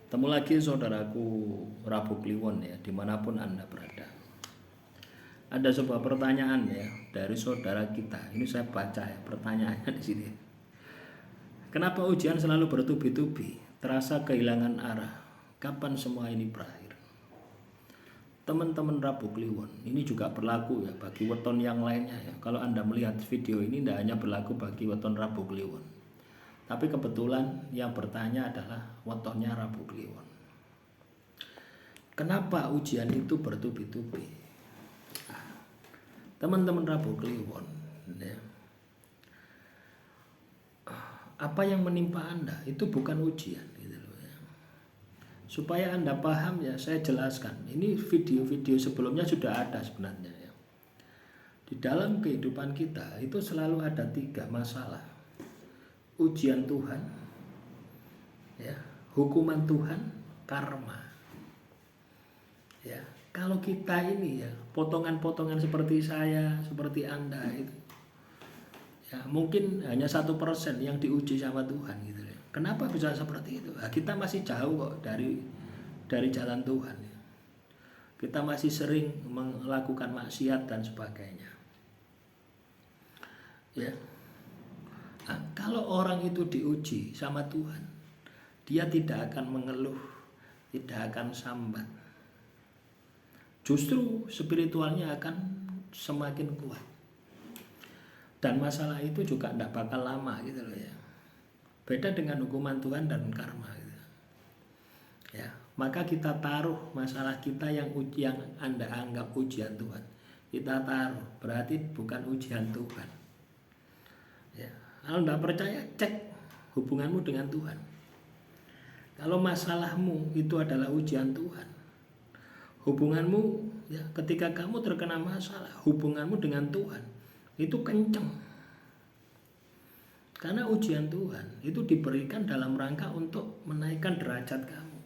Temu lagi saudaraku Rabu Kliwon ya, dimanapun Anda berada. Ada sebuah pertanyaan ya dari saudara kita. Ini saya baca ya pertanyaannya di sini. Kenapa ujian selalu bertubi-tubi? Terasa kehilangan arah. Kapan semua ini berakhir? Teman-teman Rabu Kliwon, ini juga berlaku ya bagi weton yang lainnya ya. Kalau Anda melihat video ini tidak hanya berlaku bagi weton Rabu Kliwon. Tapi kebetulan yang bertanya adalah wetonnya Rabu Kliwon. Kenapa ujian itu bertubi-tubi? Teman-teman Rabu Kliwon, ya, apa yang menimpa Anda itu bukan ujian, gitu loh ya. Supaya Anda paham ya, saya jelaskan. Ini video-video sebelumnya sudah ada sebenarnya ya. Di dalam kehidupan kita itu selalu ada 3 masalah. Ujian Tuhan, ya, hukuman Tuhan, karma. Ya, kalau kita ini ya potongan-potongan seperti saya, seperti Anda itu, ya mungkin hanya 1% yang diuji sama Tuhan gitu ya. Kenapa bisa seperti itu? Nah, kita masih jauh kok dari jalan Tuhan. Ya. Kita masih sering melakukan maksiat dan sebagainya. Ya. Nah, kalau orang itu diuji sama Tuhan, dia tidak akan mengeluh, tidak akan sambat. Justru spiritualnya akan semakin kuat. Dan masalah itu juga tidak bakal lama gitu loh ya. Beda dengan hukuman Tuhan dan karma gitu. Ya, maka kita taruh masalah kita yang Anda anggap ujian Tuhan. Kita taruh, berarti bukan ujian Tuhan. Ya. Kalau tidak percaya, cek hubunganmu dengan Tuhan. Kalau masalahmu itu adalah ujian Tuhan, hubunganmu ya, ketika kamu terkena masalah, hubunganmu dengan Tuhan itu kenceng. Karena ujian Tuhan itu diberikan dalam rangka untuk menaikkan derajat kamu,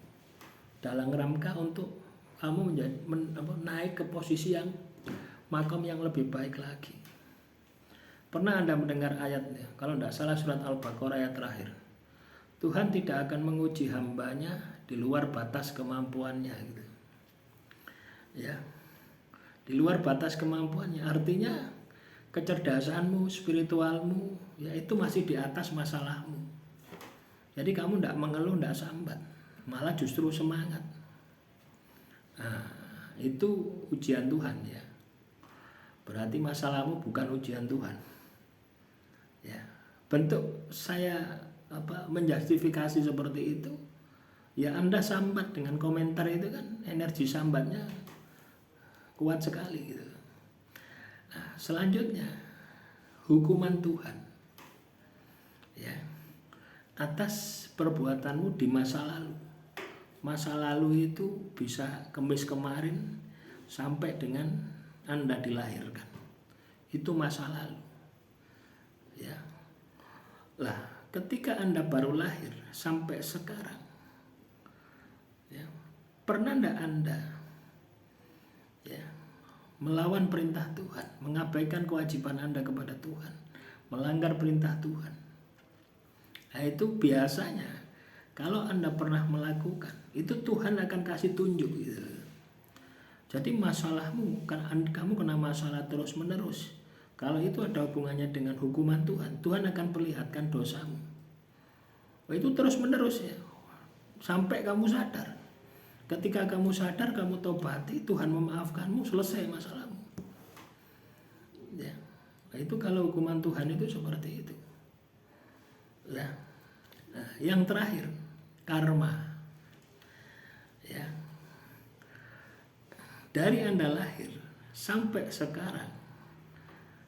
dalam rangka untuk kamu naik ke posisi yang makom yang lebih baik lagi. Pernah Anda mendengar ayatnya? Kalau tidak salah surat Al-Baqarah ayat terakhir. Tuhan tidak akan menguji hambanya di luar batas kemampuannya gitu. Ya. Di luar batas kemampuannya artinya kecerdasanmu, spiritualmu ya itu masih di atas masalahmu. Jadi kamu tidak mengeluh, tidak sambat, malah justru semangat. Nah, itu ujian Tuhan ya. Berarti masalahmu bukan ujian Tuhan. Ya, bentuk saya menjustifikasi seperti itu. Ya Anda sambat dengan komentar itu kan energi sambatnya kuat sekali gitu. Nah, selanjutnya hukuman Tuhan. Ya. Atas perbuatanmu di masa lalu. Masa lalu itu bisa kemis kemarin sampai dengan Anda dilahirkan. Itu masa lalu. Ya. Lah, ketika Anda baru lahir sampai sekarang, ya, pernah enggak Anda ya melawan perintah Tuhan, mengabaikan kewajiban Anda kepada Tuhan, melanggar perintah Tuhan? Nah, itu biasanya kalau Anda pernah melakukan, itu Tuhan akan kasih tunjuk gitu. Jadi masalahmu, kan kamu kena masalah terus-menerus. Kalau itu ada hubungannya dengan hukuman Tuhan, Tuhan akan perlihatkan dosamu. Itu terus-menerus ya, sampai kamu sadar. Ketika kamu sadar, kamu tobati, Tuhan memaafkanmu, selesai masalahmu. Ya, itu kalau hukuman Tuhan itu seperti itu. Ya, nah, yang terakhir karma. Ya, dari Anda lahir sampai sekarang,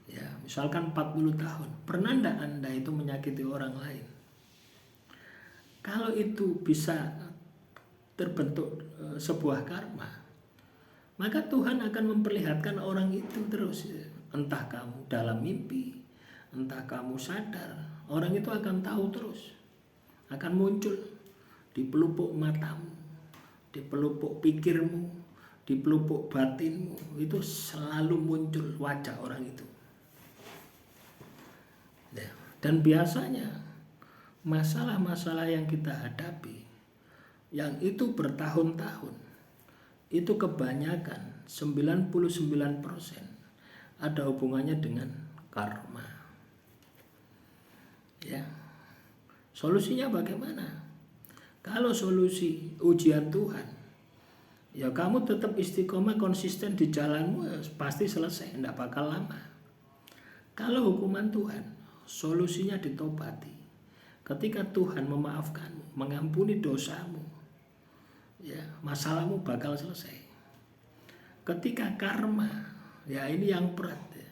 ya misalkan 40 tahun, pernah enggak Anda itu menyakiti orang lain? Kalau itu bisa terbentuk sebuah karma, maka Tuhan akan memperlihatkan orang itu terus. Entah kamu dalam mimpi, entah kamu sadar, orang itu akan tahu terus, akan muncul di pelupuk matamu, di pelupuk pikirmu, di pelupuk batinmu, itu selalu muncul wajah orang itu. Ya. Dan biasanya masalah-masalah yang kita hadapi yang itu bertahun-tahun, itu kebanyakan 99% ada hubungannya dengan karma. Ya. Solusinya bagaimana? Kalau solusi ujian Tuhan, ya kamu tetap istiqomah konsisten di jalanmu, ya pasti selesai, tidak bakal lama. Kalau hukuman Tuhan, solusinya ditobati. Ketika Tuhan memaafkanmu, mengampuni dosamu, ya masalahmu bakal selesai. Ketika karma, ya ini yang berat ya.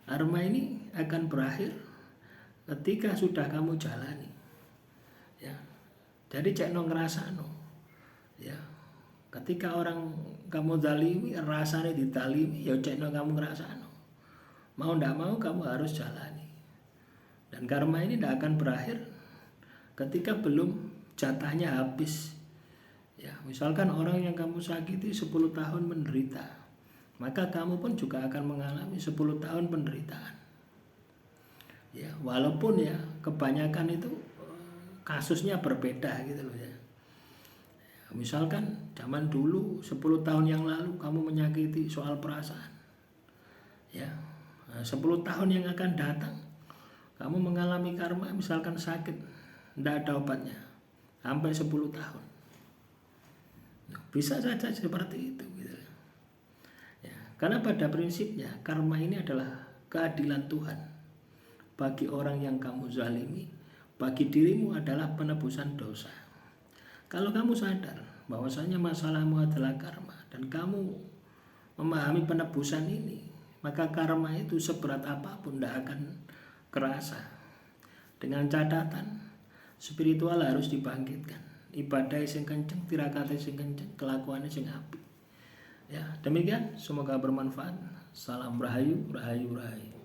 Karma ini akan berakhir ketika sudah kamu jalani. Ya. Jadi cek no ngerasano. Ya. Ketika orang kamu zalimi, rasanya ditalimi, ya cek no kamu ngerasano. Mau ndak mau kamu harus jalani. Dan karma ini tidak akan berakhir ketika belum jatahnya habis. Ya, misalkan orang yang kamu sakiti 10 tahun menderita, maka kamu pun juga akan mengalami 10 tahun penderitaan. Ya, walaupun ya kebanyakan itu kasusnya berbeda gitu loh ya. Misalkan zaman dulu 10 tahun yang lalu kamu menyakiti soal perasaan. Ya, 10 tahun yang akan datang kamu mengalami karma, misalkan sakit, tidak ada obatnya, sampai 10 tahun. Bisa saja seperti itu gitu. Ya, karena pada prinsipnya karma ini adalah keadilan Tuhan. Bagi orang yang kamu zalimi, bagi dirimu adalah penebusan dosa. Kalau kamu sadar bahwasanya masalahmu adalah karma dan kamu memahami penebusan ini, maka karma itu seberat apapun tidak akan kerasa. Dengan catatan spiritual harus dibangkitkan. Ibadah sing kenceng, tirakate sing kenceng, kelakuannya sing apik. Ya, demikian semoga bermanfaat. Salam rahayu, rahayu, rahayu.